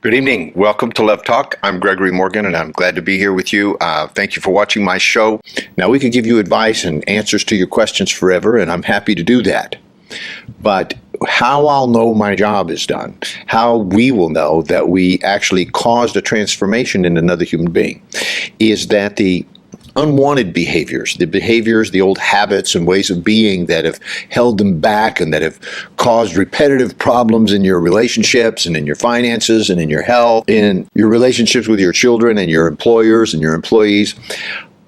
Good evening. Welcome to Love Talk. I'm Gregory Morgan, and I'm glad to be here with you. Thank you for watching my show. Now, we could give you advice and answers to your questions forever, and I'm happy to do that. But how I'll know my job is done, how we will know that we actually caused a transformation in another human being, is that the unwanted behaviors, the old habits and ways of being that have held them back and that have caused repetitive problems in your relationships and in your finances and in your health, in your relationships with your children and your employers and your employees.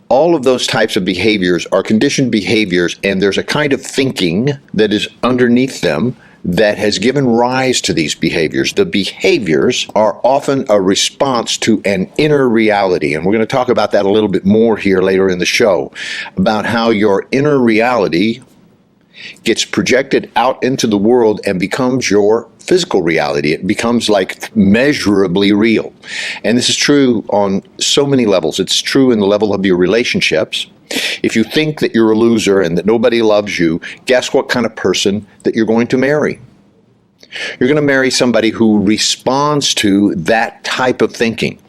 All of those types of behaviors are conditioned behaviors, and there's a kind of thinking that is underneath them that has given rise to these behaviors. The behaviors are often a response to an inner reality, and we're going to talk about that a little bit more here later in the show, about how your inner reality gets projected out into the world and becomes your physical reality. It becomes like measurably real. And this is true on so many levels. It's true in the level of your relationships. If you think that you're a loser and that nobody loves you, guess what kind of person that you're going to marry? You're going to marry somebody who responds to that type of thinking.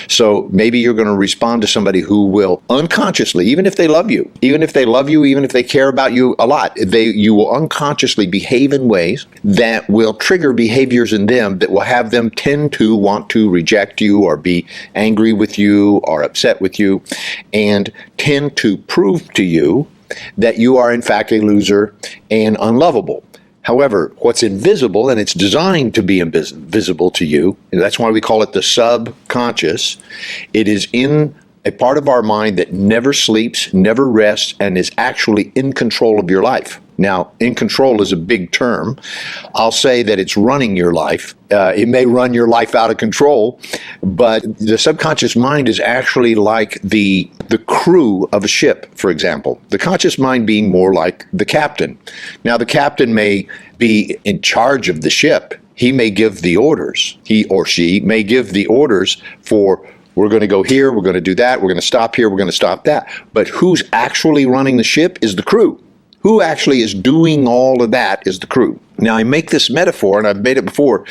So maybe you're going to respond to somebody who will unconsciously, even if they love you, even if they care about you a lot, you will unconsciously behave in ways that will trigger behaviors in them that will have them tend to want to reject you or be angry with you or upset with you, and tend to prove to you that you are in fact a loser and unlovable. However, what's invisible, and it's designed to be invisible to you, and that's why we call it the subconscious, it is in a part of our mind that never sleeps, never rests, and is actually in control of your life. Now, in control is a big term. I'll say that it's running your life. It may run your life out of control, but the subconscious mind is actually like the crew of a ship, for example. The conscious mind being more like the captain. Now, the captain may be in charge of the ship. He may give the orders. He or she may give the orders for, we're going to go here, we're going to do that, we're going to stop here, we're going to stop that. But who's actually running the ship is the crew. Who actually is doing all of that is the crew. Now, I make this metaphor, and I've made it before,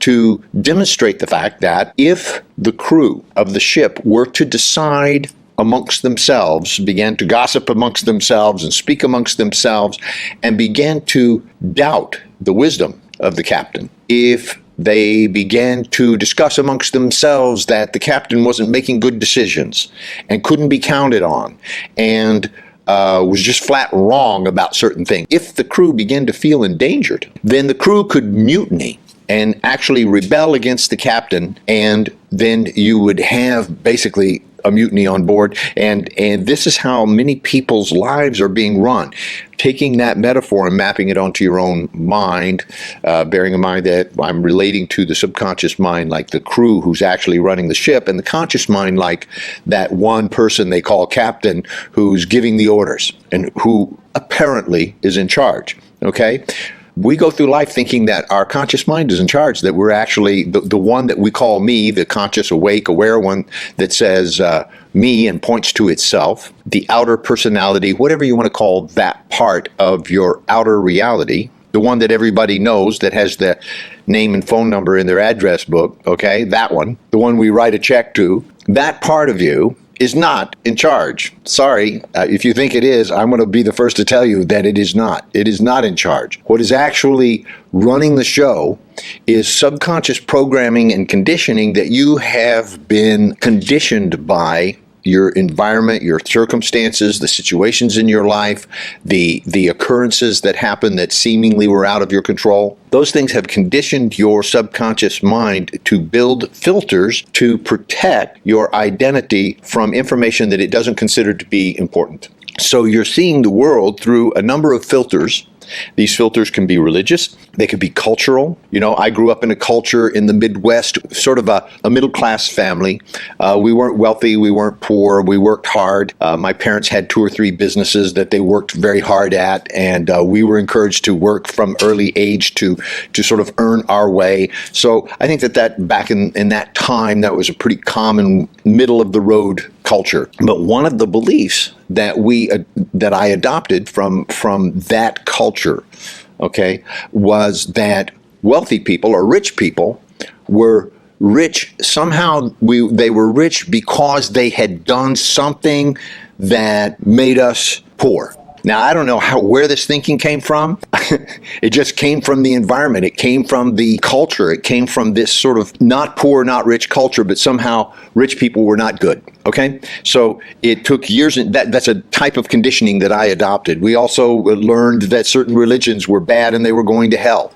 to demonstrate the fact that if the crew of the ship were to decide amongst themselves, began to gossip amongst themselves and speak amongst themselves, and began to doubt the wisdom of the captain, if they began to discuss amongst themselves that the captain wasn't making good decisions and couldn't be counted on, and was just flat wrong about certain things. If the crew began to feel endangered, then the crew could mutiny and actually rebel against the captain, and then you would have basically a mutiny on board. And this is how many people's lives are being run. Taking that metaphor and mapping it onto your own mind, bearing in mind that I'm relating to the subconscious mind like the crew who's actually running the ship, and the conscious mind like that one person they call captain who's giving the orders and who apparently is in charge. Okay? We go through life thinking that our conscious mind is in charge, that we're actually the one that we call me, the conscious, awake, aware one that says me and points to itself, the outer personality, whatever you want to call that part of your outer reality, the one that everybody knows that has the name and phone number in their address book, okay, that one, the one we write a check to, that part of you is not in charge. Sorry, if you think it is, I'm going to be the first to tell you that it is not. It is not in charge. What is actually running the show is subconscious programming and conditioning that you have been conditioned by your environment, your circumstances, the situations in your life, the occurrences that happen that seemingly were out of your control. Those things have conditioned your subconscious mind to build filters to protect your identity from information that it doesn't consider to be important. So you're seeing the world through a number of filters. These filters can be religious, they could be cultural. You know, I grew up in a culture in the Midwest, sort of a middle-class family. We weren't wealthy, we weren't poor, we worked hard. My parents had 2 or 3 businesses that they worked very hard at, and we were encouraged to work from early age to sort of earn our way. So I think that back in that time, that was a pretty common middle-of-the-road culture. But one of the beliefs that I adopted from that culture, okay, was that wealthy people or rich people were rich. Somehow they were rich because they had done something that made us poor. Now, I don't know where this thinking came from. It just came from the environment. It came from the culture. It came from this sort of not poor, not rich culture, but somehow rich people were not good. Okay? So it took years, and that's a type of conditioning that I adopted. We also learned that certain religions were bad and they were going to hell.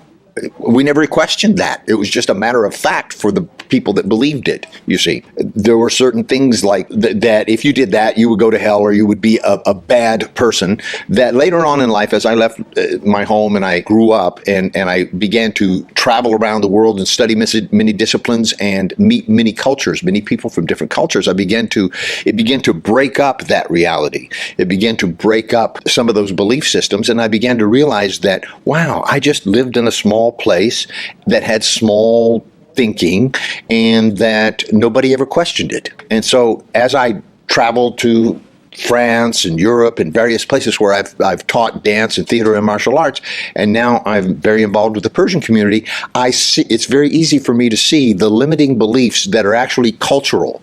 We never questioned that. It was just a matter of fact for the people that believed it, you see. There were certain things like that if you did that, you would go to hell or you would be a bad person. That later on in life, as I left my home and I grew up and I began to travel around the world and study many disciplines and meet many cultures, many people from different cultures, it began to break up that reality. It began to break up some of those belief systems, and I began to realize that, wow, I just lived in a small place that had small thinking and that nobody ever questioned it. And so as I traveled to France and Europe and various places where I've taught dance and theater and martial arts, and now I'm very involved with the Persian community, I see it's very easy for me to see the limiting beliefs that are actually cultural.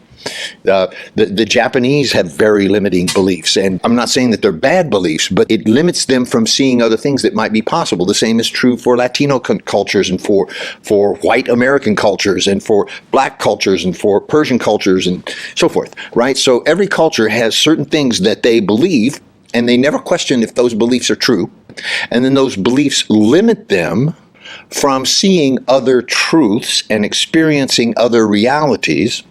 The Japanese have very limiting beliefs, and I'm not saying that they're bad beliefs, but it limits them from seeing other things that might be possible. The same is true for Latino cultures and for white American cultures and for black cultures and for Persian cultures and so forth, right? So every culture has certain things that they believe, and they never question if those beliefs are true, and then those beliefs limit them from seeing other truths and experiencing other realities.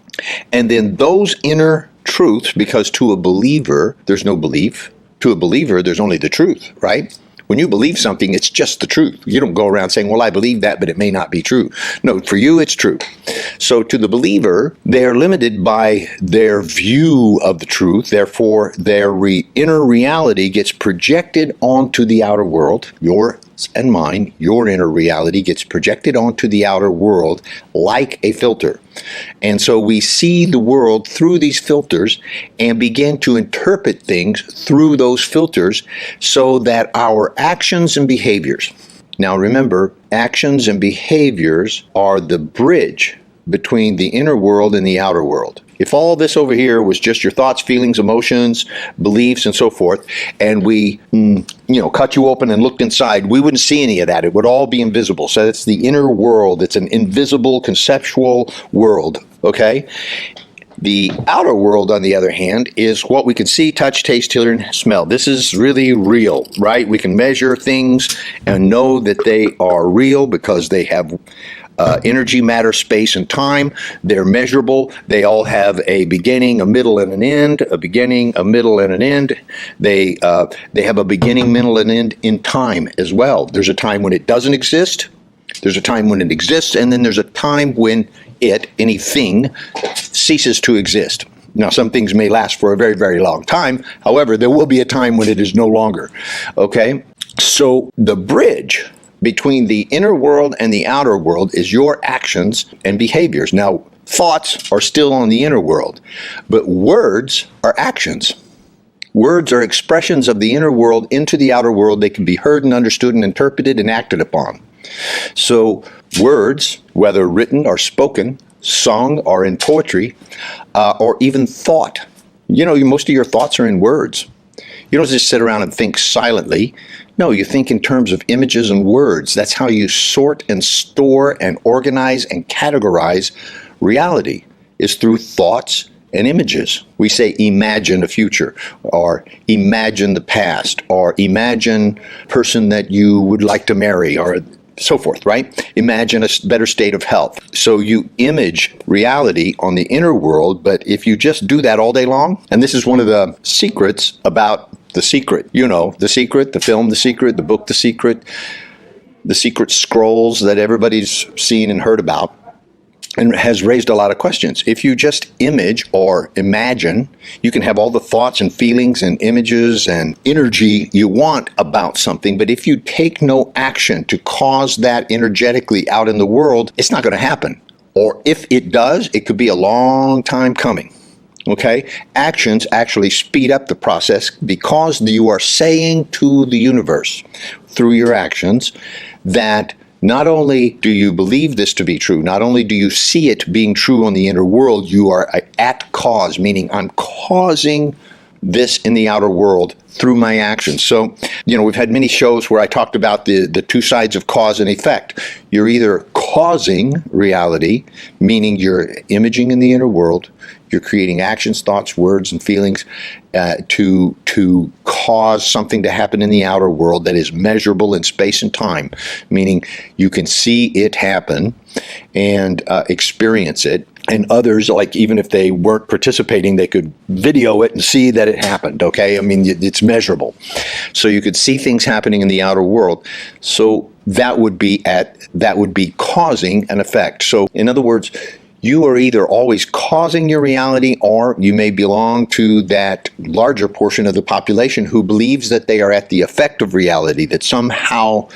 And then those inner truths, because to a believer, there's no belief. To a believer, there's only the truth, right? When you believe something, it's just the truth. You don't go around saying, well, I believe that, but it may not be true. No, for you, it's true. So to the believer, they are limited by their view of the truth. Therefore, their inner reality gets projected onto the outer world. Yours and mine, your inner reality gets projected onto the outer world like a filter. And so we see the world through these filters and begin to interpret things through those filters so that our actions and behaviors. Now remember, actions and behaviors are the bridge between the inner world and the outer world. If all this over here was just your thoughts, feelings, emotions, beliefs, and so forth, and we, cut you open and looked inside, we wouldn't see any of that. It would all be invisible. So it's the inner world. It's an invisible, conceptual world, okay? The outer world, on the other hand, is what we can see, touch, taste, hear, and smell. This is really real, right? We can measure things and know that they are real because they have energy, matter, space, and time. They're measurable. They all have a beginning, a middle, and an end. A beginning, a middle, and an end. They have a beginning, middle, and end in time as well. There's a time when it doesn't exist. There's a time when it exists, and then there's a time when anything, ceases to exist. Now, some things may last for a very, very long time. However, there will be a time when it is no longer. Okay? So the bridge between the inner world and the outer world is your actions and behaviors. Now, thoughts are still on the inner world, but words are actions. Words are expressions of the inner world into the outer world. They can be heard and understood and interpreted and acted upon. So words, whether written or spoken, sung or in poetry, or even thought. Most of your thoughts are in words. You don't just sit around and think silently. No, you think in terms of images and words. That's how you sort and store and organize and categorize reality, is through thoughts and images. We say imagine a future, or imagine the past, or imagine a person that you would like to marry, or so forth, right? Imagine a better state of health. So you image reality on the inner world, but if you just do that all day long, and this is one of the secrets about The Secret, The Secret, the film The Secret, the book The Secret scrolls that everybody's seen and heard about, and has raised a lot of questions. If you just image or imagine, you can have all the thoughts and feelings and images and energy you want about something, but if you take no action to cause that energetically out in the world, it's not going to happen. Or if it does, it could be a long time coming. Okay? Actions actually speed up the process because you are saying to the universe through your actions that not only do you believe this to be true, not only do you see it being true on the inner world, you are at cause, meaning I'm causing this in the outer world through my actions. So, we've had many shows where I talked about the two sides of cause and effect. You're either causing reality, meaning you're imaging in the inner world, you're creating actions, thoughts, words, and feelings to cause something to happen in the outer world that is measurable in space and time, meaning you can see it happen and experience it. And others, like even if they weren't participating, they could video it and see that it happened, okay? I mean, it's measurable. So you could see things happening in the outer world. So that would be causing an effect. So in other words, you are either always causing your reality, or you may belong to that larger portion of the population who believes that they are at the effect of reality, that somehow,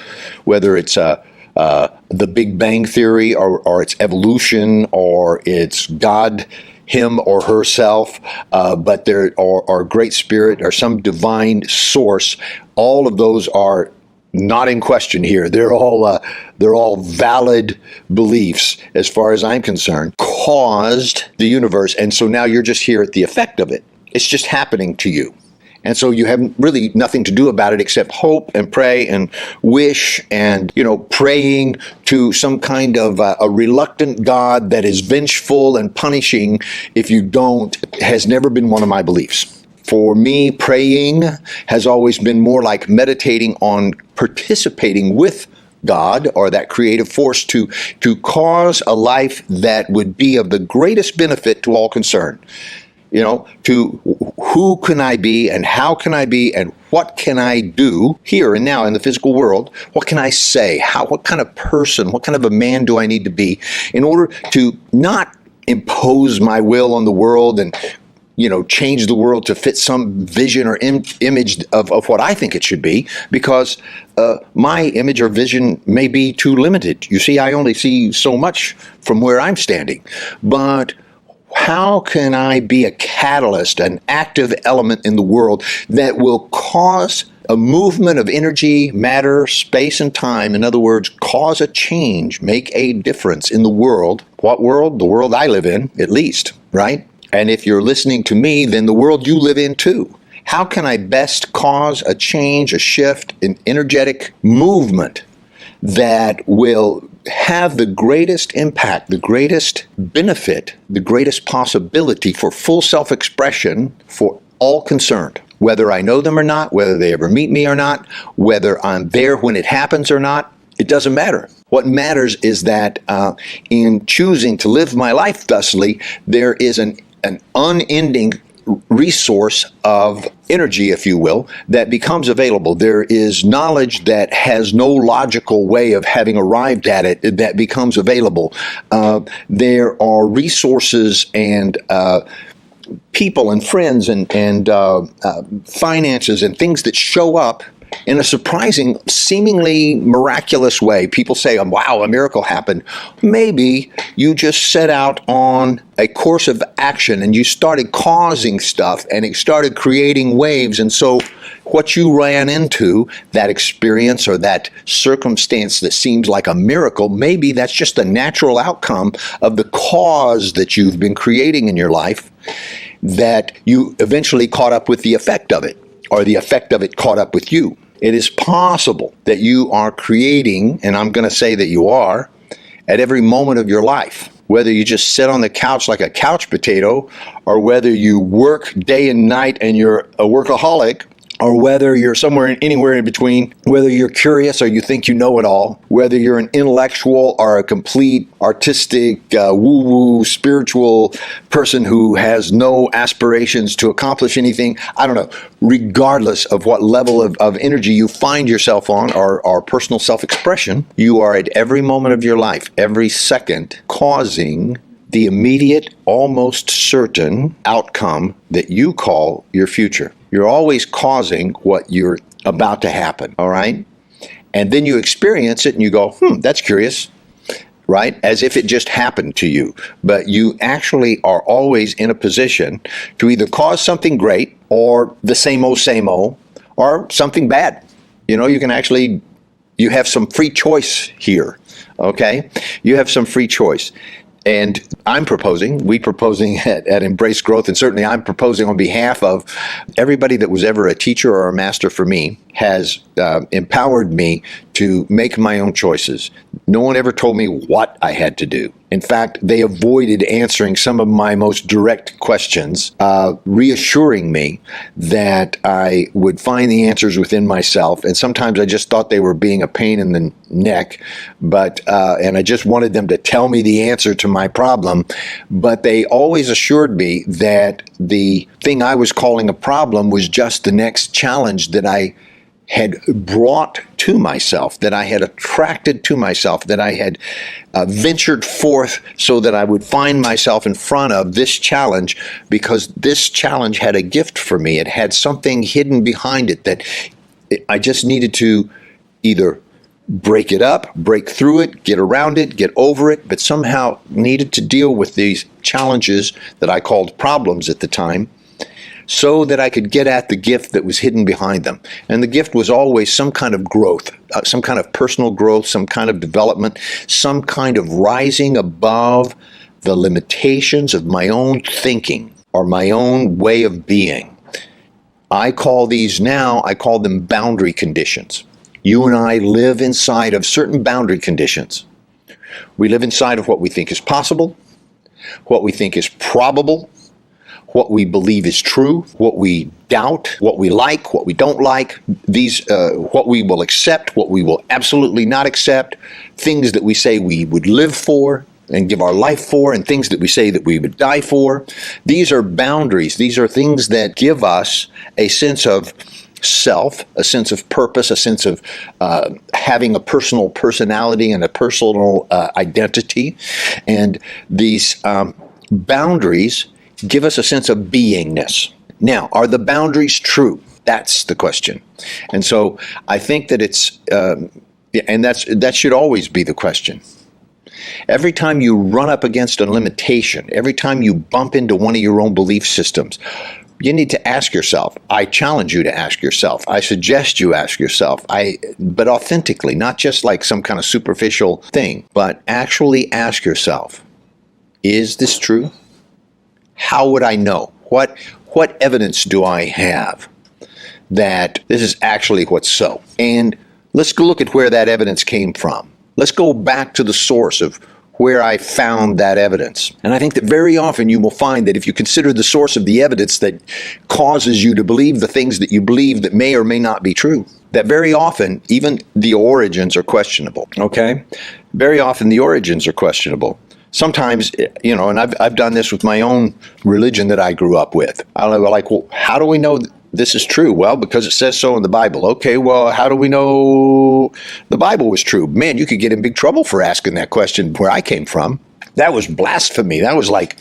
whether it's the Big Bang Theory or it's evolution or it's God, him or herself, but there or Great Spirit or some divine source, all of those are not in question here. They're all valid beliefs as far as I'm concerned, caused the universe. And so now you're just here at the effect of it. It's just happening to you. And so you have really nothing to do about it except hope and pray and wish and, praying to some kind of a reluctant God that is vengeful and punishing if you don't, has never been one of my beliefs. For me, praying has always been more like meditating on participating with God or that creative force to cause a life that would be of the greatest benefit to all concerned. To who can I be and how can I be and what can I do here and now in the physical world? What can I say? What kind of person, what kind of a man do I need to be in order to not impose my will on the world and change the world to fit some vision or image of what I think it should be, because my image or vision may be too limited. You see, I only see so much from where I'm standing. But how can I be a catalyst, an active element in the world that will cause a movement of energy, matter, space, and time? In other words, cause a change, make a difference in the world. What world? The world I live in, at least, right? And if you're listening to me, then the world you live in too. How can I best cause a change, a shift, an energetic movement that will have the greatest impact, the greatest benefit, the greatest possibility for full self-expression for all concerned? Whether I know them or not, whether they ever meet me or not, whether I'm there when it happens or not, it doesn't matter. What matters is that in choosing to live my life thusly, there is an unending resource of energy, if you will, that becomes available. There is knowledge that has no logical way of having arrived at it that becomes available. There are resources and people and friends and finances and things that show up in a surprising, seemingly miraculous way. People say, wow, a miracle happened. Maybe you just set out on a course of action and you started causing stuff and it started creating waves. And so what you ran into, that experience or that circumstance that seems like a miracle, maybe that's just a natural outcome of the cause that you've been creating in your life, that you eventually caught up with the effect of it, or the effect of it caught up with you. It is possible that you are creating, and I'm going to say that you are, at every moment of your life. Whether you just sit on the couch like a couch potato, or whether you work day and night and you're a workaholic, or whether you're anywhere in between, whether you're curious or you think you know it all, whether you're an intellectual or a complete artistic, woo-woo, spiritual person who has no aspirations to accomplish anything, I don't know, regardless of what level of energy you find yourself on or personal self-expression, you are at every moment of your life, every second, causing the immediate, almost certain outcome that you call your future. You're always causing what you're about to happen, all right? And then you experience it and you go, that's curious, right? As if it just happened to you. But you actually are always in a position to either cause something great or the same old, or something bad. You can actually you have some free choice here, okay? You have some free choice. And we proposing at Embrace Growth, and certainly I'm proposing on behalf of everybody that was ever a teacher or a master for me, has empowered me to make my own choices. No one ever told me what I had to do. In fact, they avoided answering some of my most direct questions, reassuring me that I would find the answers within myself. And sometimes I just thought they were being a pain in the neck, and I just wanted them to tell me the answer to my problem. But they always assured me that the thing I was calling a problem was just the next challenge that I had brought to myself, that I had attracted to myself, that I had ventured forth so that I would find myself in front of this challenge, because this challenge had a gift for me. It had something hidden behind it that I just needed to either break it up, break through it, get around it, get over it, but somehow needed to deal with these challenges that I called problems at the time, so that I could get at the gift that was hidden behind them. And the gift was always some kind of growth, some kind of personal growth, some kind of development, some kind of rising above the limitations of my own thinking or my own way of being. I call them boundary conditions. You and I live inside of certain boundary conditions. We live inside of what we think is possible, what we think is probable, what we believe is true, what we doubt, what we like, what we don't like, what we will accept, what we will absolutely not accept, things that we say we would live for and give our life for, and things that we say that we would die for. These are boundaries. These are things that give us a sense of self, a sense of purpose, a sense of having a personal personality and a personal identity. And these boundaries give us a sense of beingness. Now, are the boundaries true? That's the question. And so I think that that should always be the question. Every time you run up against a limitation, every time you bump into one of your own belief systems, you need to ask yourself. I challenge you to ask yourself. I suggest you ask yourself, but authentically, not just like some kind of superficial thing, but actually ask yourself, is this true? How would I know? What evidence do I have that this is actually what's so? And let's go look at where that evidence came from. Let's go back to the source of where I found that evidence. And I think that very often you will find that if you consider the source of the evidence that causes you to believe the things that you believe that may or may not be true, that very often even the origins are questionable, okay? Very often the origins are questionable. Sometimes, and I've done this with my own religion that I grew up with. I'm like, well, how do we know this is true? Well, because it says so in the Bible. Okay, well, how do we know the Bible was true? Man, you could get in big trouble for asking that question where I came from. That was blasphemy. That was like,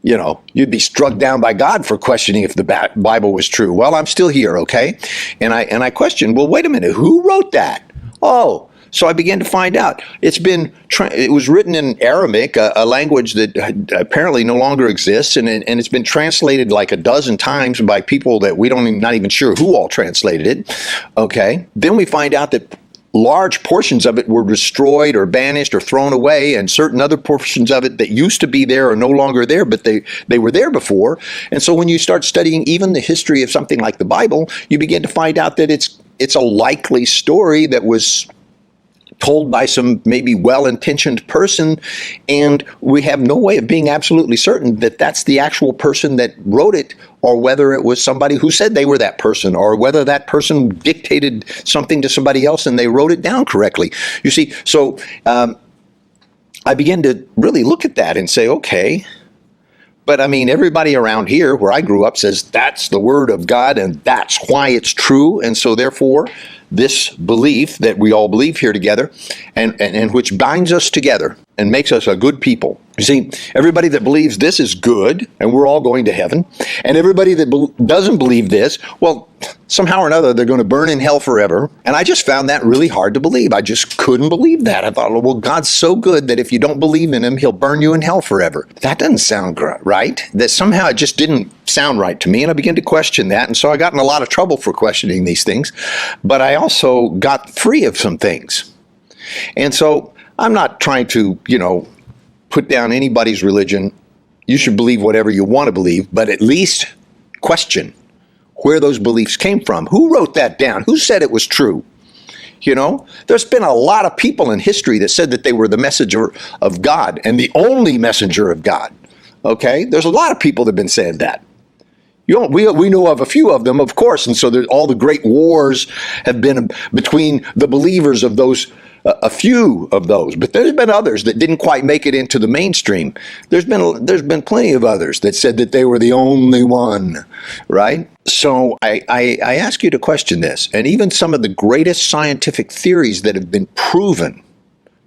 you'd be struck down by God for questioning if the Bible was true. Well, I'm still here, okay? And I questioned, well, wait a minute, who wrote that? Oh, so I began to find out. It was written in Aramaic, a language that apparently no longer exists, and it's been translated like a dozen times by people that not even sure who all translated it. Okay. Then we find out that large portions of it were destroyed or banished or thrown away, and certain other portions of it that used to be there are no longer there, but they were there before. And so when you start studying even the history of something like the Bible, you begin to find out that it's a likely story that was told by some maybe well-intentioned person, and we have no way of being absolutely certain that that's the actual person that wrote it, or whether it was somebody who said they were that person, or whether that person dictated something to somebody else and they wrote it down correctly. You see, so I began to really look at that and say, okay, but I mean, everybody around here where I grew up says that's the word of God and that's why it's true. And so therefore, this belief that we all believe here together and which binds us together and makes us a good people You see, everybody that believes this is good and we're all going to heaven, and everybody that doesn't believe this, well, somehow or another, they're going to burn in hell forever. And I just found that really hard to believe. I just couldn't believe that. I thought, well, God's so good that if you don't believe in him, he'll burn you in hell forever. That doesn't sound right. That somehow it just didn't sound right to me. And I began to question that. And so I got in a lot of trouble for questioning these things. But I also got free of some things. And so I'm not trying to, put down anybody's religion. You should believe whatever you want to believe, but at least question where those beliefs came from. Who wrote that down? Who said it was true? There's been a lot of people in history that said that they were the messenger of God and the only messenger of God. Okay? There's a lot of people that have been saying that. We know of a few of them, of course, and so all the great wars have been between the believers of those, a few of those, but there's been others that didn't quite make it into the mainstream. There's been plenty of others that said that they were the only one, right? So I ask you to question this, and even some of the greatest scientific theories that have been proven,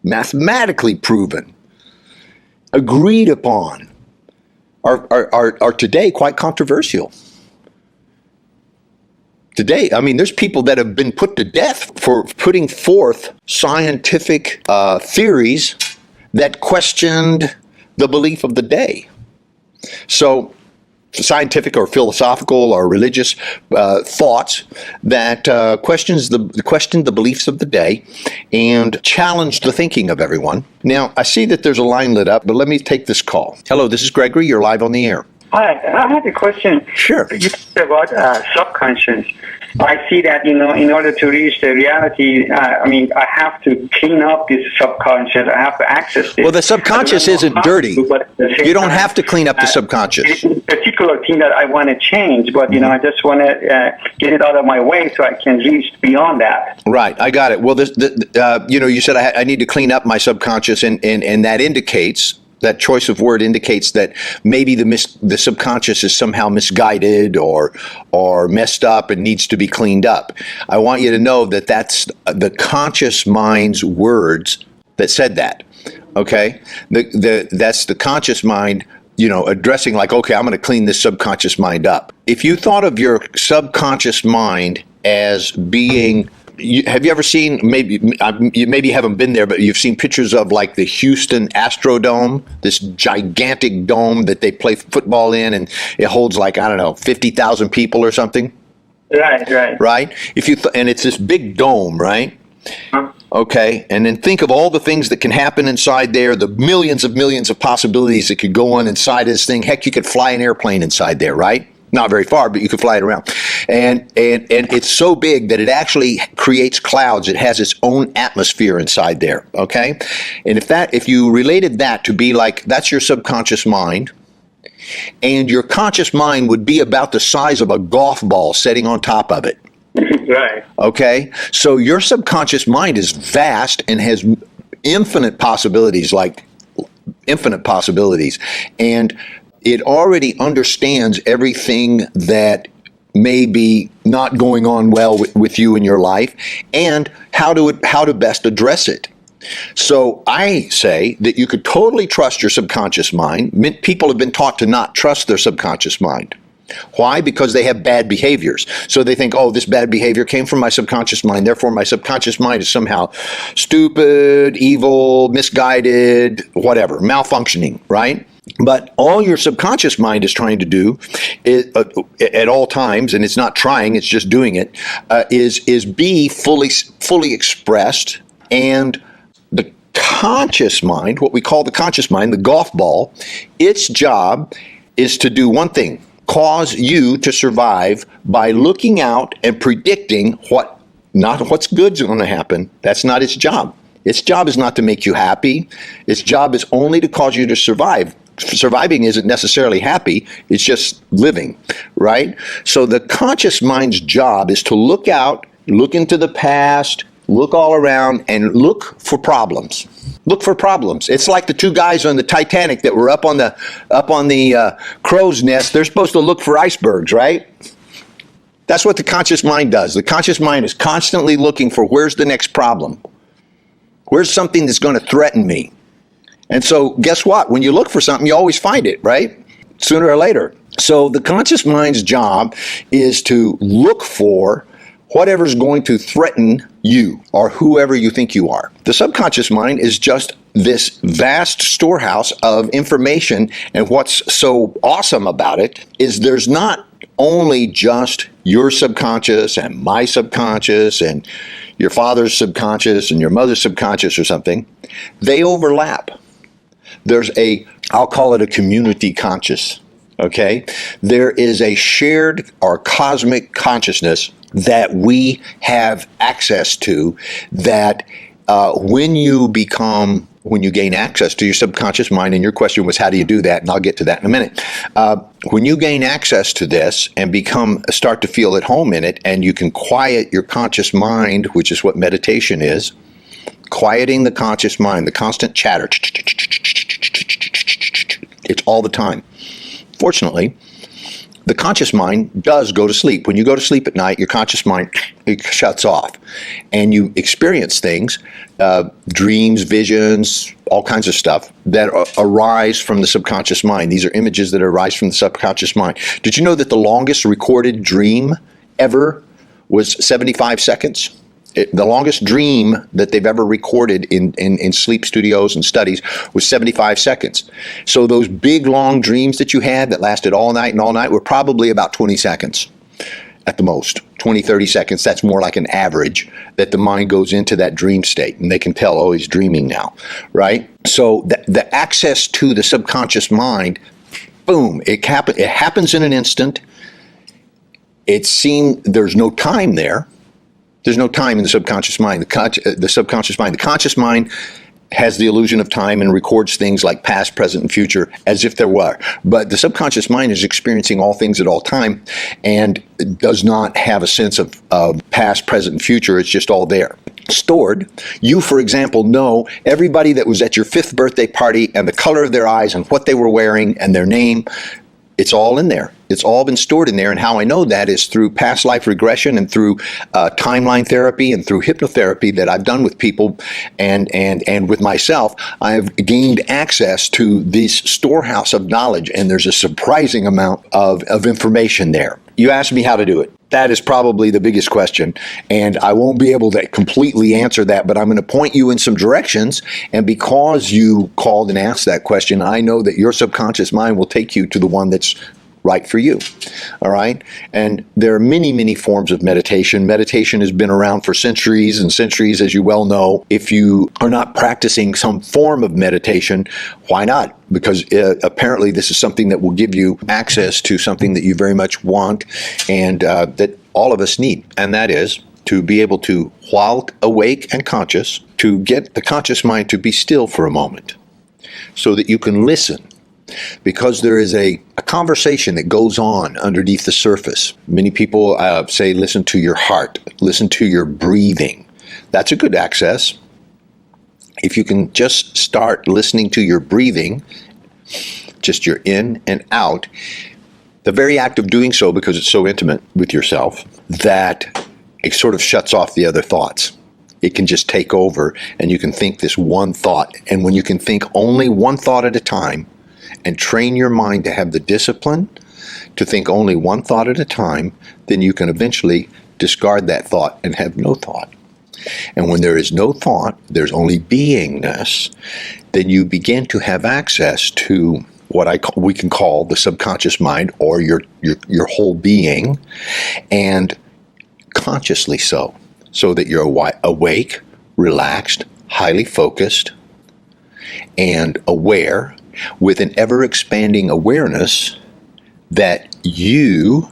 mathematically proven, agreed upon, are today quite controversial. Today, I mean, there's people that have been put to death for putting forth scientific theories that questioned the belief of the day. So, scientific or philosophical or religious thoughts that questioned the beliefs of the day and challenged the thinking of everyone. Now, I see that there's a line lit up, but let me take this call. Hello, this is Gregory. You're live on the air. Hi, I have a question. Sure. You talked about subconscious. I see that, in order to reach the reality, I have to clean up this subconscious. I have to access it. Well, the subconscious isn't dirty. You don't have to clean up the subconscious. It's a particular thing that I want to change, but, I just want to get it out of my way so I can reach beyond that. Right, I got it. Well, you said I need to clean up my subconscious, and that indicates, that choice of word indicates that maybe the subconscious is somehow misguided or messed up and needs to be cleaned up. I want you to know that that's the conscious mind's words that said that. Okay, that's the conscious mind, addressing like, okay, I'm going to clean this subconscious mind up. If you thought of your subconscious mind as being, have you ever seen, you maybe haven't been there, but you've seen pictures of like the Houston Astrodome, this gigantic dome that they play football in, and it holds like, 50,000 people or something? Right. Right? And it's this big dome, right? Huh? Okay, and then think of all the things that can happen inside there, the millions of possibilities that could go on inside this thing. Heck, you could fly an airplane inside there, right? Not very far, but you could fly it around. And it's so big that it actually creates clouds. It has its own atmosphere inside there, okay? And if you related that to be like, that's your subconscious mind, and your conscious mind would be about the size of a golf ball sitting on top of it. Right. Okay? So your subconscious mind is vast and has infinite possibilities. And it already understands everything that may be not going on well with you in your life, and how to best address it. So I say that you could totally trust your subconscious mind. People have been taught to not trust their subconscious mind. Why? Because they have bad behaviors. So they think, oh, this bad behavior came from my subconscious mind, therefore my subconscious mind is somehow stupid, evil, misguided, whatever, malfunctioning, right? But all your subconscious mind is trying to do is, at all times, and it's not trying, it's just doing it, is be fully expressed. And the conscious mind, what we call the conscious mind, the golf ball, its job is to do one thing: cause you to survive by looking out and predicting not what's good's going to happen. That's not its job. Its job is not to make you happy. Its job is only to cause you to survive. Surviving isn't necessarily happy, it's just living, right? So the conscious mind's job is to look out, look into the past, look all around, and look for problems. Look for problems. It's like the two guys on the Titanic that were up on the crow's nest. They're supposed to look for icebergs, right? That's what the conscious mind does. The conscious mind is constantly looking for, where's the next problem? Where's something that's going to threaten me? And so guess what? When you look for something, you always find it, right? Sooner or later. So the conscious mind's job is to look for whatever's going to threaten you or whoever you think you are. The subconscious mind is just this vast storehouse of information, and what's so awesome about it is there's not only just your subconscious and my subconscious and your father's subconscious and your mother's subconscious or something. They overlap. There's I'll call it a community conscious, okay? There is a shared or cosmic consciousness that we have access to that when you gain access to your subconscious mind, and your question was, how do you do that? And I'll get to that in a minute. When you gain access to this and start to feel at home in it, and you can quiet your conscious mind, which is what meditation is, quieting the conscious mind, the constant chatter, it's all the time. Fortunately, the conscious mind does go to sleep. When you go to sleep at night, your conscious mind shuts off, and you experience things, dreams, visions, all kinds of stuff that arise from the subconscious mind. These are images that arise from the subconscious mind. Did you know that the longest recorded dream ever was 75 seconds? The longest dream that they've ever recorded in sleep studios and studies was 75 seconds. So those big, long dreams that you had that lasted all night and all night were probably about 20 seconds at the most. 20, 30 seconds. That's more like an average that the mind goes into that dream state, and they can tell, oh, he's dreaming now, right? So the access to the subconscious mind, boom, it happens in an instant. There's no time there. There's no time in the subconscious mind. The subconscious mind. The conscious mind has the illusion of time and records things like past, present, and future as if there were. But the subconscious mind is experiencing all things at all time and does not have a sense of past, present, and future. It's just all there. Stored. You, for example, know everybody that was at your 5th birthday party and the color of their eyes and what they were wearing and their name. It's all in there. It's all been stored in there. And how I know that is through past life regression and through timeline therapy and through hypnotherapy that I've done with people and with myself. I've gained access to this storehouse of knowledge, and there's a surprising amount of information there. You asked me how to do it. That is probably the biggest question, and I won't be able to completely answer that, but I'm going to point you in some directions, and because you called and asked that question, I know that your subconscious mind will take you to the one that's right for you. All right? And there are many, many forms of meditation. Meditation has been around for centuries and centuries, as you well know. If you are not practicing some form of meditation, why not? Because apparently this is something that will give you access to something that you very much want and that all of us need. And that is to be able to, while awake and conscious, to get the conscious mind to be still for a moment so that you can listen. Because there is a conversation that goes on underneath the surface. Many people say, listen to your heart, listen to your breathing. That's a good access. If you can just start listening to your breathing, just your in and out, the very act of doing so, because it's so intimate with yourself, that it sort of shuts off the other thoughts. It can just take over, and you can think this one thought. And when you can think only one thought at a time, and train your mind to have the discipline to think only one thought at a time, then you can eventually discard that thought and have no thought. And when there is no thought, there's only beingness, then you begin to have access to what we can call the subconscious mind, or your whole being, and consciously so that you're awake, relaxed, highly focused, and aware, with an ever-expanding awareness that you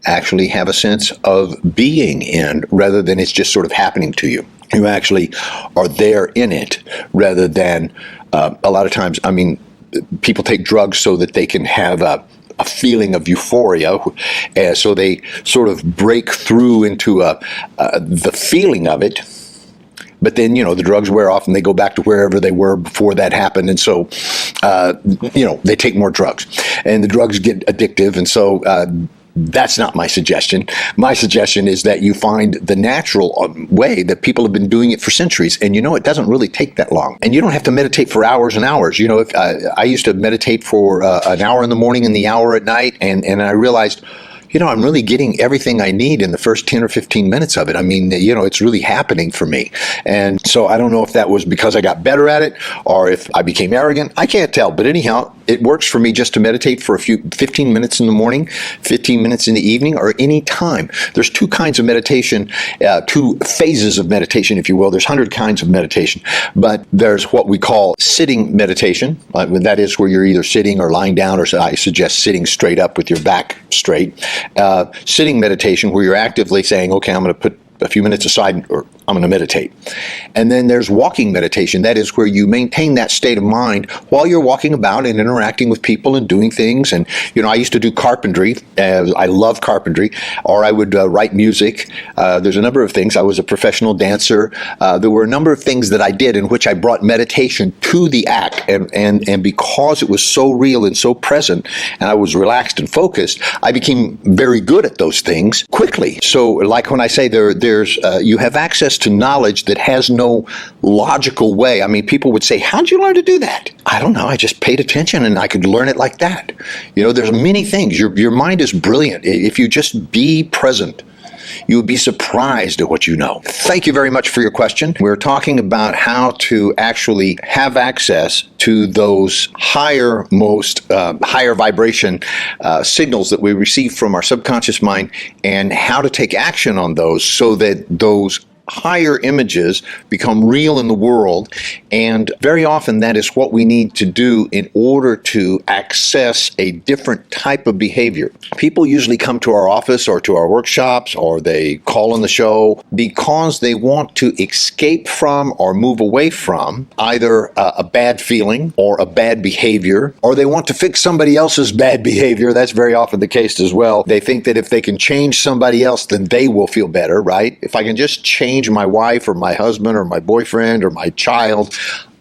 actually have a sense of being in, rather than it's just sort of happening to you. You actually are there in it, rather than a lot of times, people take drugs so that they can have a feeling of euphoria, so they sort of break through into the feeling of it. But then, the drugs wear off and they go back to wherever they were before that happened. And so, they take more drugs and the drugs get addictive. And so That's not my suggestion. My suggestion is that you find the natural way that people have been doing it for centuries. And it doesn't really take that long. And you don't have to meditate for hours and hours. If I used to meditate for an hour in the morning and the hour at night, and I realized, I'm really getting everything I need in the first 10 or 15 minutes of it. I mean, it's really happening for me. And so I don't know if that was because I got better at it or if I became arrogant. I can't tell. But anyhow, it works for me just to meditate for 15 minutes in the morning, 15 minutes in the evening, or any time. There's two kinds of meditation, two phases of meditation, if you will. There's 100 kinds of meditation. But there's what we call sitting meditation. That is where you're either sitting or lying down, or I suggest sitting straight up with your back straight. Sitting meditation, where you're actively saying, okay, I'm going to put a few minutes aside, or I'm going to meditate. And then there's walking meditation. That is where you maintain that state of mind while you're walking about and interacting with people and doing things. And, I used to do carpentry. I love carpentry. Or I would write music. There's a number of things. I was a professional dancer. There were a number of things that I did in which I brought meditation to the act. And because it was so real and so present, and I was relaxed and focused, I became very good at those things quickly. So like when I say you have access to knowledge that has no logical way. I mean, people would say, how'd you learn to do that? I don't know. I just paid attention and I could learn it like that. There's many things. Your mind is brilliant. If you just be present, you would be surprised at what you know. Thank you very much for your question. We're talking about how to actually have access to those higher vibration signals that we receive from our subconscious mind, and how to take action on those so that those higher images become real in the world. And very often that is what we need to do in order to access a different type of behavior. People usually come to our office or to our workshops, or they call on the show because they want to escape from or move away from either a bad feeling or a bad behavior, or they want to fix somebody else's bad behavior. That's very often the case as well. They think that if they can change somebody else, then they will feel better, right? If I can just change my wife or my husband or my boyfriend or my child,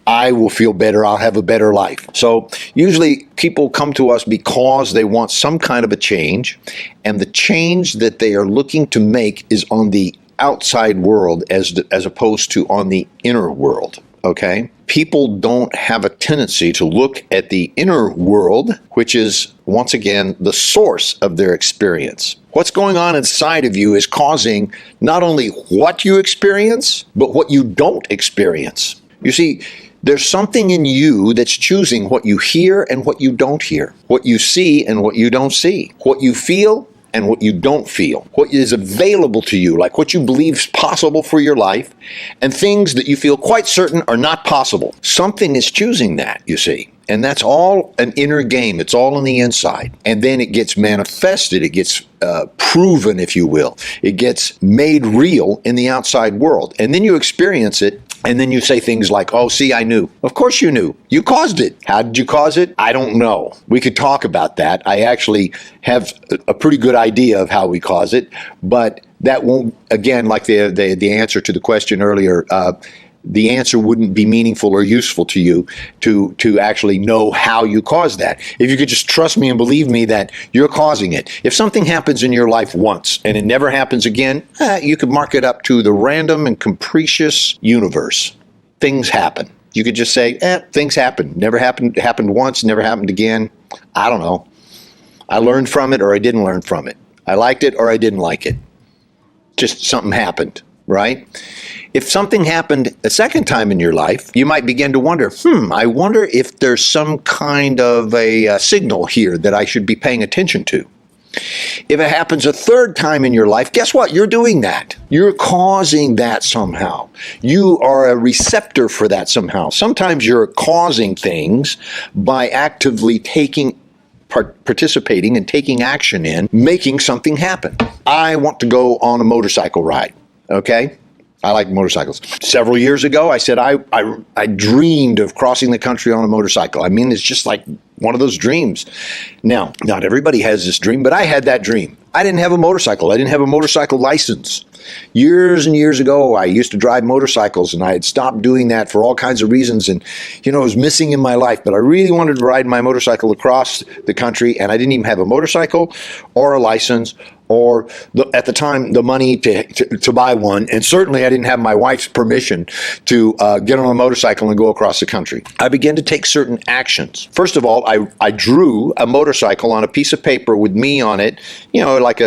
I will feel better. I'll have a better life. So usually people come to us because they want some kind of a change, and the change that they are looking to make is on the outside world as opposed to on the inner world. Okay? People don't have a tendency to look at the inner world, which is, once again, the source of their experience. What's going on inside of you is causing not only what you experience, but what you don't experience. You see, there's something in you that's choosing what you hear and what you don't hear, what you see and what you don't see, what you feel and what you don't feel, what is available to you, like what you believe is possible for your life, and things that you feel quite certain are not possible. Something is choosing that, you see. And that's all an inner game. It's all on the inside. And then it gets manifested. It gets proven, if you will. It gets made real in the outside world. And then you experience it. And then you say things like, oh, see, I knew. Of course you knew. You caused it. How did you cause it? I don't know. We could talk about that. I actually have a pretty good idea of how we cause it. But that won't, again, like the answer to the question earlier, the answer wouldn't be meaningful or useful to you to actually know how you caused that. If you could just trust me and believe me that you're causing it. If something happens in your life once and it never happens again, you could mark it up to the random and capricious universe. Things happen. You could just say, things happen. Never happened once, never happened again. I don't know. I learned from it or I didn't learn from it. I liked it or I didn't like it. Just something happened, right? If something happened a second time in your life, you might begin to wonder, I wonder if there's some kind of a signal here that I should be paying attention to. If it happens a third time in your life, guess what? You're doing that. You're causing that somehow. You are a receptor for that somehow. Sometimes you're causing things by actively participating and taking action in making something happen. I want to go on a motorcycle ride, okay? I like motorcycles. Several years ago, I said I dreamed of crossing the country on a motorcycle. I mean, it's just like one of those dreams. Now, not everybody has this dream, but I had that dream. I didn't have a motorcycle. I didn't have a motorcycle license. Years and years ago, I used to drive motorcycles, and I had stopped doing that for all kinds of reasons. And, it was missing in my life. But I really wanted to ride my motorcycle across the country, and I didn't even have a motorcycle or a license or, at the time, the money to buy one. And certainly I didn't have my wife's permission to get on a motorcycle and go across the country. I began to take certain actions. First of all, I drew a motorcycle on a piece of paper with me on it, like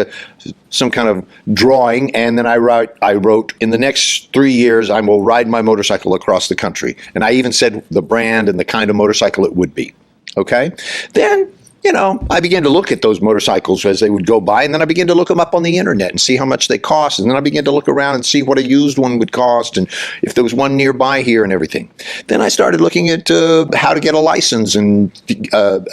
some kind of drawing, and then I wrote, in the next 3 years, I will ride my motorcycle across the country. And I even said the brand and the kind of motorcycle it would be. Okay? Then, I began to look at those motorcycles as they would go by, and then I began to look them up on the internet and see how much they cost. And then I began to look around and see what a used one would cost and if there was one nearby here and everything. Then I started looking at how to get a license. And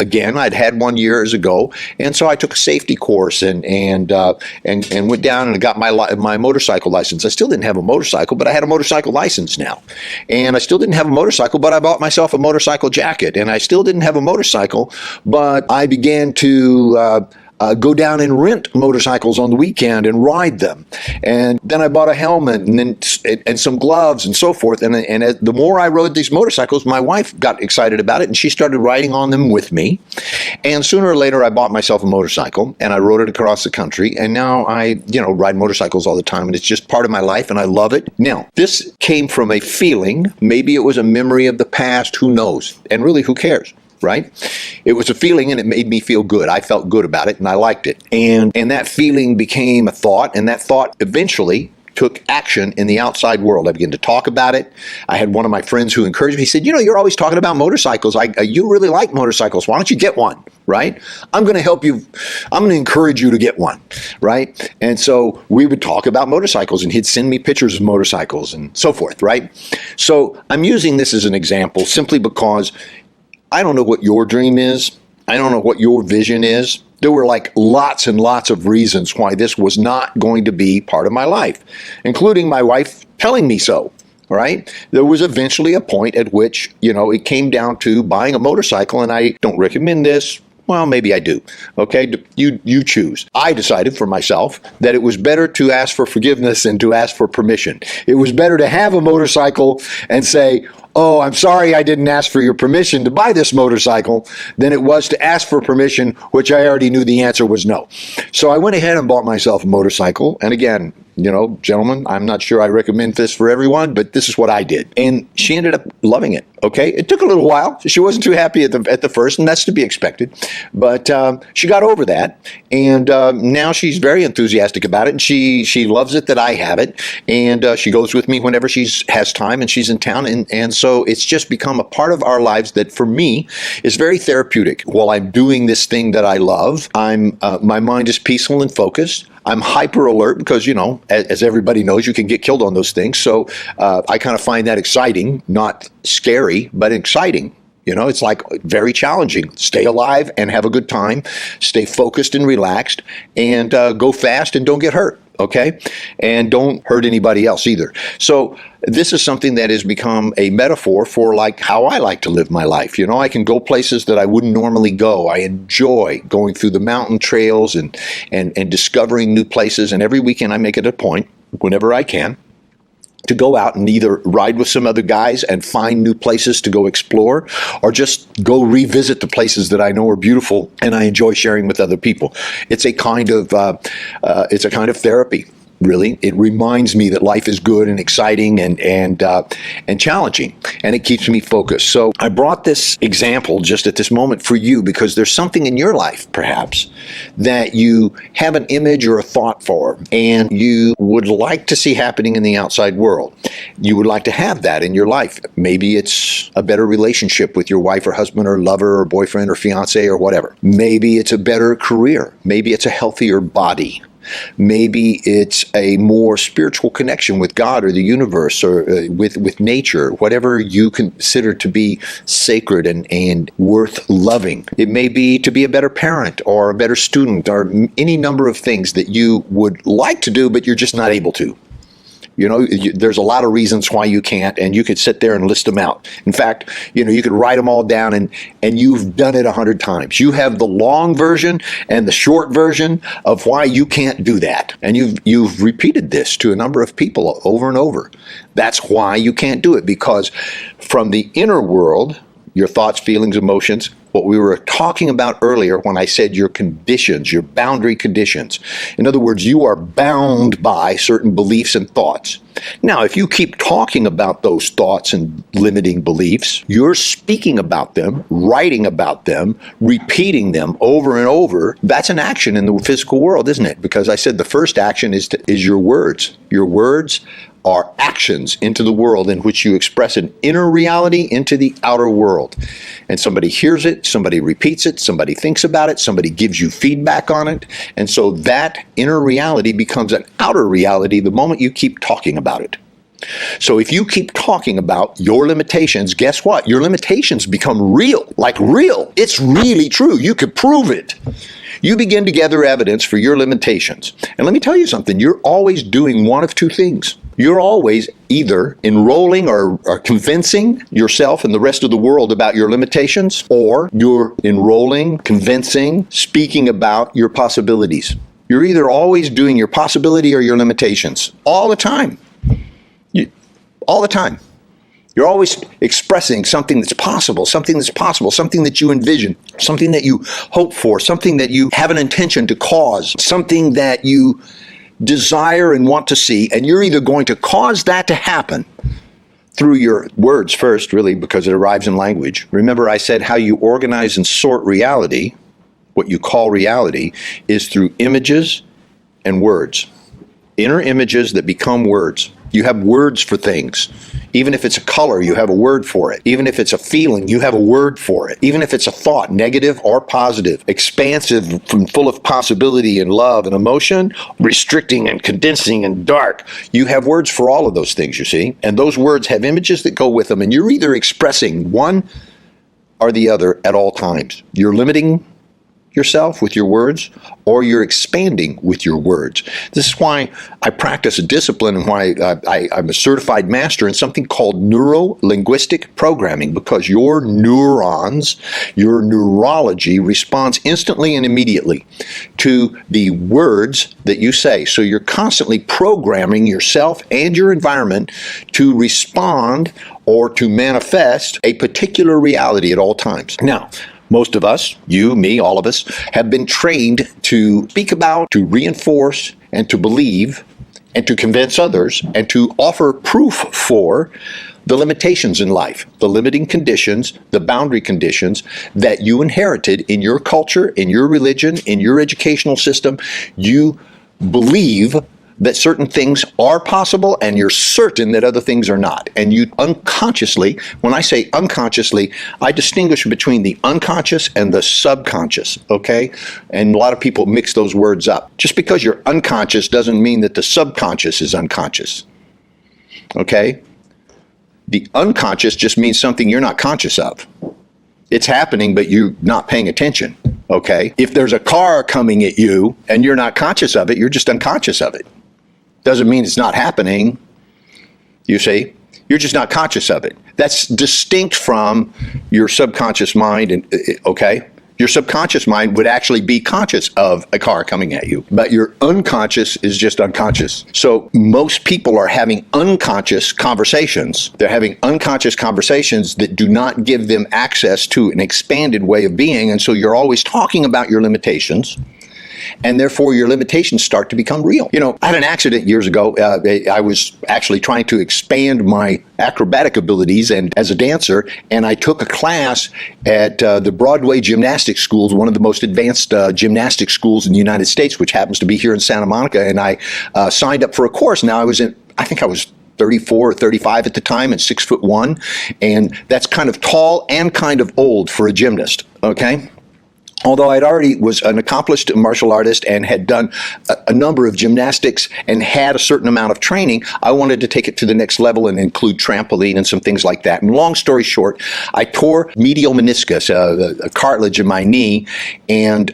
again, I'd had one years ago, and so I took a safety course and went down and got my motorcycle license. I still didn't have a motorcycle, but I had a motorcycle license now. And I still didn't have a motorcycle, but I bought myself a motorcycle jacket. And I still didn't have a motorcycle, but I began to go down and rent motorcycles on the weekend and ride them. And then I bought a helmet and some gloves and so forth. And the more I rode these motorcycles, my wife got excited about it, and she started riding on them with me. And sooner or later, I bought myself a motorcycle, and I rode it across the country. And now I, ride motorcycles all the time, and it's just part of my life, and I love it. Now, this came from a feeling. Maybe it was a memory of the past. Who knows? And really, who cares? Right? It was a feeling, and it made me feel good. I felt good about it, and I liked it. And that feeling became a thought, and that thought eventually took action in the outside world. I began to talk about it. I had one of my friends who encouraged me. He said, you're always talking about motorcycles. You really like motorcycles. Why don't you get one? Right? I'm going to help you. I'm going to encourage you to get one. Right? And so we would talk about motorcycles, and he'd send me pictures of motorcycles and so forth. Right? So I'm using this as an example simply because I don't know what your dream is. I don't know what your vision is. There were lots and lots of reasons why this was not going to be part of my life, including my wife telling me so. Right? There was eventually a point at which, it came down to buying a motorcycle, and I don't recommend this. Well, maybe I do. Okay, you choose. I decided for myself that it was better to ask for forgiveness than to ask for permission. It was better to have a motorcycle and say, oh, I'm sorry I didn't ask for your permission to buy this motorcycle, than it was to ask for permission, which I already knew the answer was no. So I went ahead and bought myself a motorcycle. And again, gentlemen, I'm not sure I recommend this for everyone, but this is what I did. And she ended up loving it. Okay. It took a little while. She wasn't too happy at the first, and that's to be expected. But she got over that. And now she's very enthusiastic about it. And she loves it that I have it. And she goes with me whenever she has time and she's in town. And so it's just become a part of our lives that, for me, is very therapeutic. While I'm doing this thing that I love, my mind is peaceful and focused. I'm hyper alert because, as everybody knows, you can get killed on those things. So I kind of find that exciting, not scary, but exciting. It's very challenging. Stay alive and have a good time. Stay focused and relaxed, and go fast and don't get hurt. Okay? And don't hurt anybody else either. So this is something that has become a metaphor for how I like to live my life. I can go places that I wouldn't normally go. I enjoy going through the mountain trails and discovering new places. And every weekend I make it a point, whenever I can, to go out and either ride with some other guys and find new places to go explore, or just go revisit the places that I know are beautiful and I enjoy sharing with other people. It's a kind of therapy. Really, it reminds me that life is good and exciting and challenging, and it keeps me focused. So I brought this example just at this moment for you because there's something in your life, perhaps, that you have an image or a thought for, and you would like to see happening in the outside world. You would like to have that in your life. Maybe it's a better relationship with your wife or husband or lover or boyfriend or fiance or whatever. Maybe it's a better career. Maybe it's a healthier body. Maybe it's a more spiritual connection with God or the universe or with nature, whatever you consider to be sacred and worth loving. It may be to be a better parent or a better student or any number of things that you would like to do, but you're just not able to. There's a lot of reasons why you can't, and you could sit there and list them out. In fact, you could write them all down, and you've done it 100 times. You have the long version and the short version of why you can't do that. And you've repeated this to a number of people over and over. That's why you can't do it, because from the inner world, your thoughts, feelings, emotions, what we were talking about earlier when I said your conditions, your boundary conditions. In other words, you are bound by certain beliefs and thoughts. Now, if you keep talking about those thoughts and limiting beliefs, you're speaking about them, writing about them, repeating them over and over. That's an action in the physical world, isn't it? Because I said the first action is your words. Your words are actions into the world in which you express an inner reality into the outer world. And somebody hears it, somebody repeats it, somebody thinks about it, somebody gives you feedback on it. And so that inner reality becomes an outer reality the moment you keep talking about it. So if you keep talking about your limitations, guess what? Your limitations become real, like real. It's really true. You could prove it. You begin to gather evidence for your limitations. And let me tell you something, you're always doing one of two things. You're always either enrolling or convincing yourself and the rest of the world about your limitations, or you're enrolling, convincing, speaking about your possibilities. You're either always doing your possibility or your limitations. All the time. All the time. You're always expressing something that's possible, something that you envision, something that you hope for, something that you have an intention to cause, something that you desire and want to see, and you're either going to cause that to happen through your words first, really, because it arrives in language. Remember, I said how you organize and sort reality, what you call reality, is through images and words. Inner images that become words. You have words for things. Even if it's a color, you have a word for it. Even if it's a feeling, you have a word for it. Even if it's a thought, negative or positive, expansive and full of possibility and love and emotion, restricting and condensing and dark, you have words for all of those things, you see. And those words have images that go with them, and you're either expressing one or the other at all times. You're limiting yourself with your words, or you're expanding with your words. This is why I practice a discipline and why I'm a certified master in something called neuro-linguistic programming, because your neurons, your neurology responds instantly and immediately to the words that you say. So you're constantly programming yourself and your environment to respond or to manifest a particular reality at all times. Now, most of us, you, me, all of us, have been trained to speak about, to reinforce, and to believe, and to convince others, and to offer proof for the limitations in life, the limiting conditions, the boundary conditions that you inherited in your culture, in your religion, in your educational system. You believe that certain things are possible, and you're certain that other things are not. And you unconsciously, when I say unconsciously, I distinguish between the unconscious and the subconscious, okay? And a lot of people mix those words up. Just because you're unconscious doesn't mean that the subconscious is unconscious, okay? The unconscious just means something you're not conscious of. It's happening, but you're not paying attention, okay? If there's a car coming at you and you're not conscious of it, you're just unconscious of it. Doesn't mean it's not happening, you see. You're just not conscious of it. That's distinct from your subconscious mind, and okay? Your subconscious mind would actually be conscious of a car coming at you, but your unconscious is just unconscious. So most people are having unconscious conversations. They're having unconscious conversations that do not give them access to an expanded way of being, and so you're always talking about your limitations. And therefore, your limitations start to become real. You know, I had an accident years ago. I was actually trying to expand my acrobatic abilities and as a dancer, and I took a class at the Broadway Gymnastics Schools, one of the most advanced gymnastics schools in the United States, which happens to be here in Santa Monica. And I signed up for a course. Now, I think I was 34 or 35 at the time and 6'1", and that's kind of tall and kind of old for a gymnast, okay? Although I'd already was an accomplished martial artist and had done a number of gymnastics and had a certain amount of training, I wanted to take it to the next level and include trampoline and some things like that. And long story short, I tore medial meniscus, a cartilage in my knee, and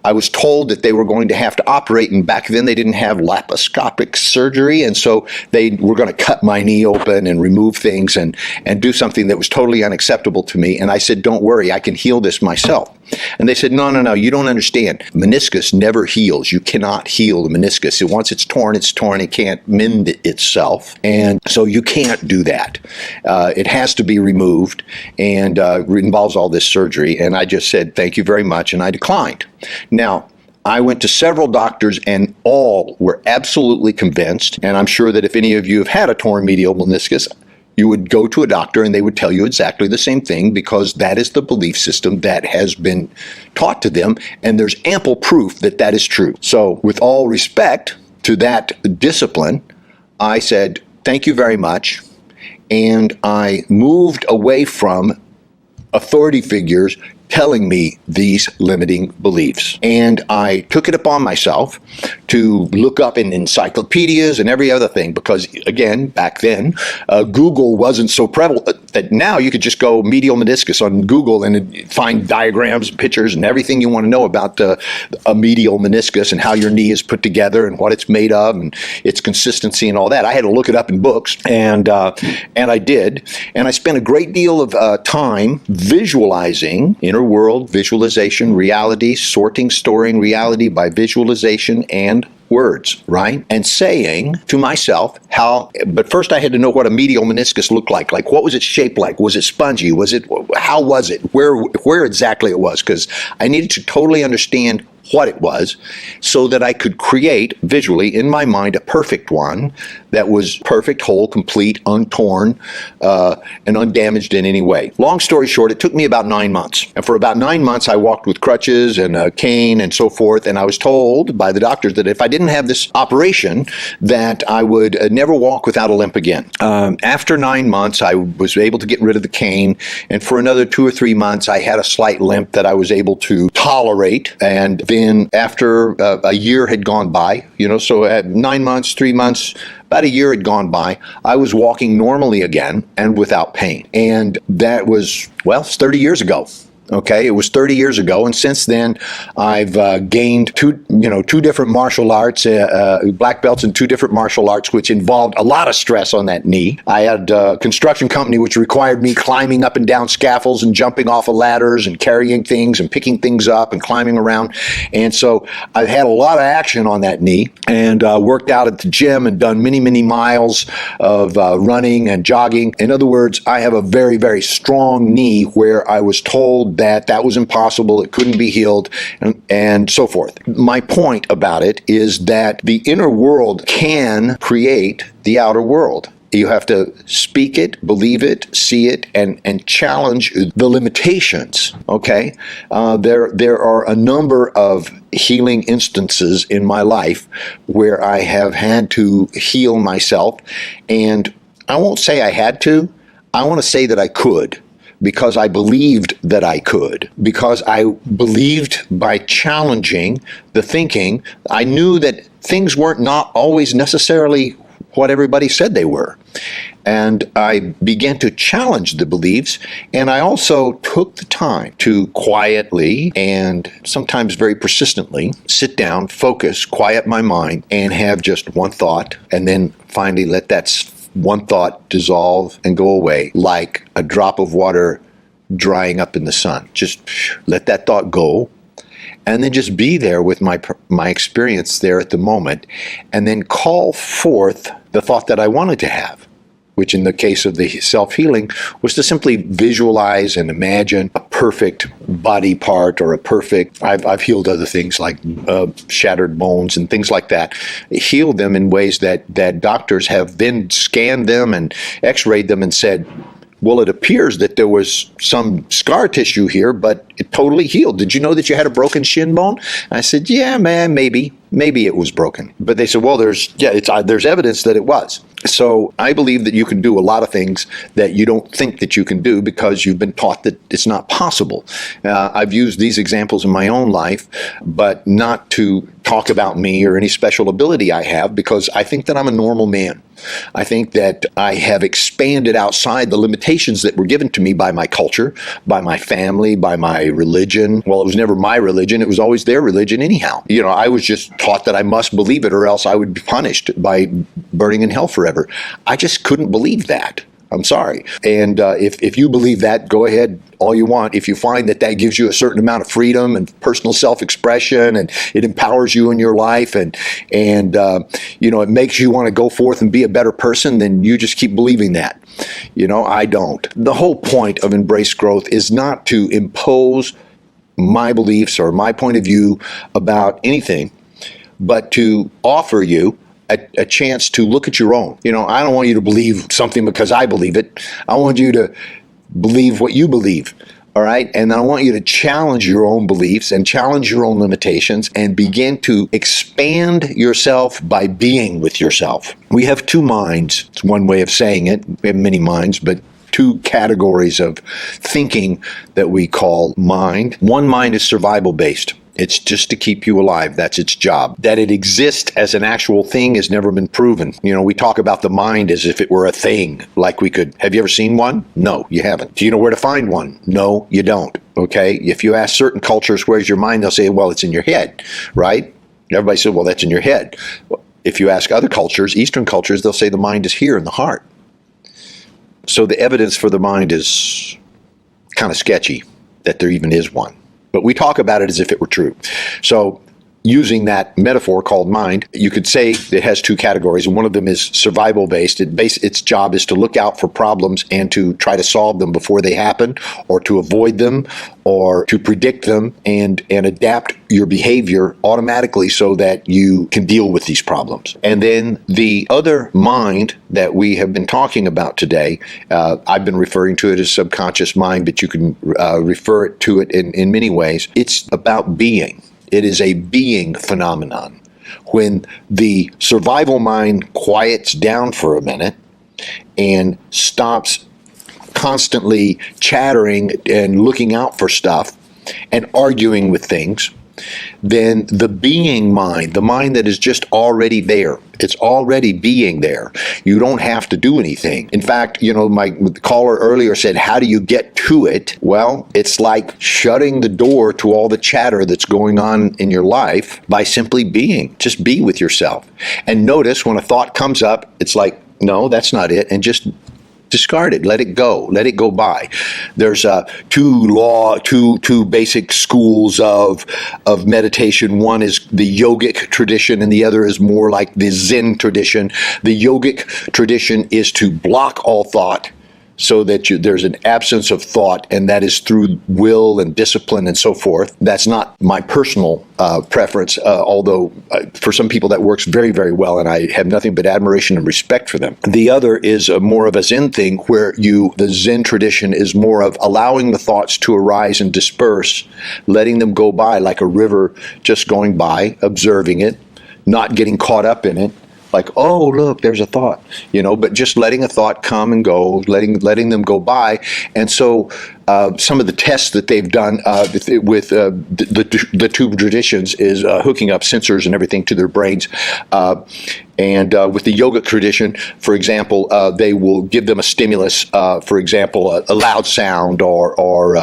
I was told that they were going to have to operate, and back then they didn't have laparoscopic surgery, and so they were going to cut my knee open and remove things and do something that was totally unacceptable to me. And I said, don't worry, I can heal this myself. And they said, no, you don't understand. Meniscus never heals. You cannot heal the meniscus. Once it's torn, it can't mend itself. And so you can't do that. It has to be removed, and involves all this surgery. And I just said, thank you very much, and I declined. Now, I went to several doctors, and all were absolutely convinced, and I'm sure that if any of you have had a torn medial meniscus, you would go to a doctor and they would tell you exactly the same thing, because that is the belief system that has been taught to them, and there's ample proof that that is true. So with all respect to that discipline, I said, thank you very much, and I moved away from authority figures telling me these limiting beliefs. And I took it upon myself to look up in encyclopedias and every other thing, because again, back then, Google wasn't so prevalent that now you could just go medial meniscus on Google and find diagrams, pictures, and everything you want to know about a medial meniscus and how your knee is put together and what it's made of and its consistency and all that. I had to look it up in books, and I did. And I spent a great deal of time visualizing inner world, visualization, reality, sorting, storing reality by visualization and words, right? And saying to myself but first I had to know what a medial meniscus looked like. Like, what was it shaped like? Was it spongy? How was it? Where exactly it was? Because I needed to totally understand what it was so that I could create visually in my mind a perfect one that was perfect, whole, complete, untorn, and undamaged in any way. Long story short, it took me about 9 months. And for about 9 months, I walked with crutches and a cane and so forth. And I was told by the doctors that if I didn't have this operation, that I would never walk without a limp again. After 9 months, I was able to get rid of the cane. And for another 2 or 3 months, I had a slight limp that I was able to tolerate. And then after a year had gone by, so at 9 months, 3 months, about a year had gone by, I was walking normally again and without pain. And that was, it's 30 years ago. Okay, it was 30 years ago, and since then, I've gained two different martial arts, black belts in 2 different martial arts, which involved a lot of stress on that knee. I had a construction company which required me climbing up and down scaffolds and jumping off of ladders and carrying things and picking things up and climbing around. And so I've had a lot of action on that knee, and worked out at the gym and done many, many miles of running and jogging. In other words, I have a very, very strong knee where I was told that was impossible, it couldn't be healed, and so forth. My point about it is that the inner world can create the outer world. You have to speak it, believe it, see it, and challenge the limitations, okay? There are a number of healing instances in my life where I have had to heal myself, and I won't say I had to, I want to say that I could. Because I believed that I could, because I believed by challenging the thinking, I knew that things weren't not always necessarily what everybody said they were. And I began to challenge the beliefs, and I also took the time to quietly and sometimes very persistently sit down, focus, quiet my mind, and have just one thought, and then finally let that one thought dissolve and go away like a drop of water drying up in the sun. Just let that thought go, and then just be there with my experience there at the moment, and then call forth the thought that I wanted to have, which in the case of the self-healing was to simply visualize and imagine a perfect body part or a perfect, I've healed other things like shattered bones and things like that, healed them in ways that doctors have then scanned them and x-rayed them and said, well, it appears that there was some scar tissue here, but it totally healed. Did you know that you had a broken shin bone? And I said, yeah, man, maybe. maybe it was broken. But they said, well, there's evidence that it was. So I believe that you can do a lot of things that you don't think that you can do because you've been taught that it's not possible. I've used these examples in my own life, but not to talk about me or any special ability I have, because I think that I'm a normal man. I think that I have expanded outside the limitations that were given to me by my culture, by my family, by my religion. Well, it was never my religion. It was always their religion anyhow. I was just taught that I must believe it or else I would be punished by burning in hell forever. I just couldn't believe that. I'm sorry. And if you believe that, go ahead all you want. If you find that that gives you a certain amount of freedom and personal self-expression, and it empowers you in your life, and it makes you want to go forth and be a better person, then you just keep believing that. I don't. The whole point of Embrace Growth is not to impose my beliefs or my point of view about anything, but to offer you a chance to look at your own. I don't want you to believe something because I believe it. I want you to believe what you believe. All right. And I want you to challenge your own beliefs and challenge your own limitations and begin to expand yourself by being with yourself. We have two minds. It's one way of saying it. We have many minds, but two categories of thinking that we call mind. One mind is survival based. It's just to keep you alive. That's its job. That it exists as an actual thing has never been proven. We talk about the mind as if it were a thing. Have you ever seen one? No, you haven't. Do you know where to find one? No, you don't. Okay? If you ask certain cultures, where's your mind? They'll say, well, it's in your head, right? Everybody said, well, that's in your head. If you ask other cultures, Eastern cultures, they'll say the mind is here in the heart. So the evidence for the mind is kind of sketchy, that there even is one. But we talk about it as if it were true. So using that metaphor called mind, you could say it has two categories, and one of them is survival-based. Its job is to look out for problems and to try to solve them before they happen, or to avoid them, or to predict them and adapt your behavior automatically so that you can deal with these problems. And then the other mind that we have been talking about today, I've been referring to it as subconscious mind, but you can refer to it in many ways. It's about being. It is a being phenomenon. When the survival mind quiets down for a minute and stops constantly chattering and looking out for stuff and arguing with things, then the being mind, the mind that is just already there, it's already being there. You don't have to do anything. In fact, my caller earlier said, how do you get to it? Well, it's like shutting the door to all the chatter that's going on in your life by simply being. Just be with yourself. And notice when a thought comes up, it's like, no, that's not it. And just discard it. Let it go by. There's two basic schools of meditation. One is the Yogic tradition, and the other is more like the Zen tradition. The Yogic tradition is to block all thought so that there's an absence of thought, and that is through will and discipline and so forth. That's not my personal preference, although for some people that works very, very well, and I have nothing but admiration and respect for them. The other is more of a Zen thing, where the Zen tradition is more of allowing the thoughts to arise and disperse, letting them go by like a river just going by, observing it, not getting caught up in it. Like, oh, look, there's a thought, but just letting a thought come and go, letting them go by. And so some of the tests that they've done with the two traditions is hooking up sensors and everything to their brains. And with the yoga tradition, for example, they will give them a stimulus, for example, a loud sound, or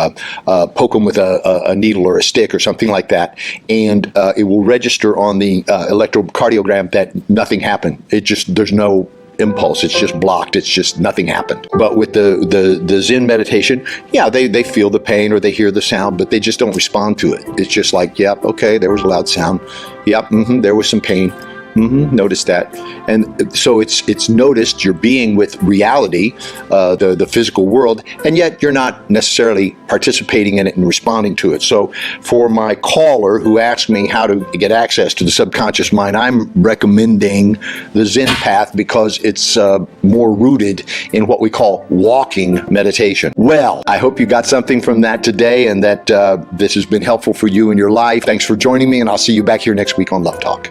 poke them with a needle or a stick or something like that, and it will register on the electrocardiogram that nothing happened. There's no impulse. It's just blocked. It's just nothing happened. But with the Zen meditation, they feel the pain or they hear the sound, but they just don't respond to it. It's just like, yep, okay, there was a loud sound. Yep, there was some pain. Notice that. And so it's noticed you're being with reality, the physical world, and yet you're not necessarily participating in it and responding to it. So for my caller who asked me how to get access to the subconscious mind, I'm recommending the Zen path because it's more rooted in what we call walking meditation. Well, I hope you got something from that today, and that this has been helpful for you in your life. Thanks for joining me, and I'll see you back here next week on Love Talk.